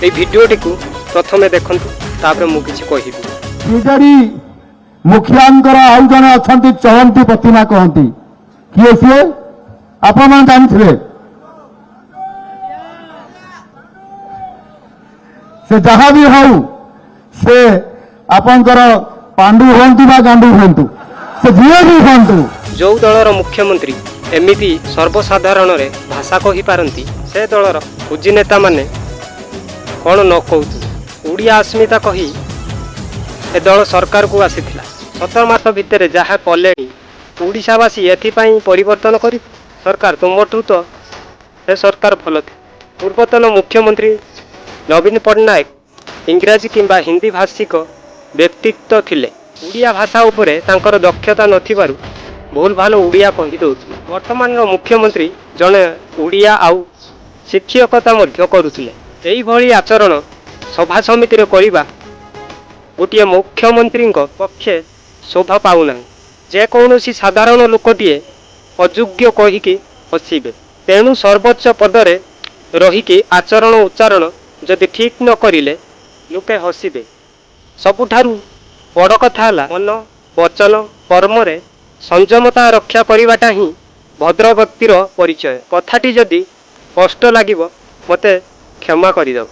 এই ভিডিওটি को प्रथमे देखंतु तापर मु किछि कहिबि। बिजेडी मुखियांकर आउ जने अछंती चहंती प्रतिमा कहंती किए सी आपण मान जानथिबे से जहाँ भी हौ से आपणकर पांडु हंतु बा गांडू हंतु से जीए भी हंतु जो दलर मुख्यमंत्री एमिति सर्वसाधारण रे भाषा कहि पारंती से दलर पूजी नेता माने कौन न कहतु ओडिया अस्मिता कही ए दल सरकार को आसीथिला 17 मास भितर जहाँ कले ओडिशावासी एथिपाई परिवर्तन करी सरकार तुमठू तो से सरकार भल थी। पूर्वतन मुख्यमंत्री नवीन पट्टनायक इंग्राजी किंबा हिंदी भाषिक व्यक्तित्व थिले। ओडिया भाषा उपरे तांकर दक्षता नथिबारु भूल भाल ओडिया कहि दउथि। वर्तमान मुख्यमंत्री जने ओडिया आउ शिक्षकता मध्य करुथिले। एही भली आचरण सभा समिति रे करिबा गोटे मुख्यमंत्री पक्षे शोभा पाउना। जे कौनसी साधारण लोकटीए अयोग्य कहिकी हसिबे। तेणु सर्वोच्च पदरे रहिकी आचरण उच्चारण जदि ठीक न करिले लोके हसिबे। सबुठारु बड़ कथा होला मन वचन कर्म रे संयमता रक्षा करिवाटा ही भद्र व्यक्तिर परिचय। कथाटी जदि कष्ट लागिबो मते क्षमा करिदो।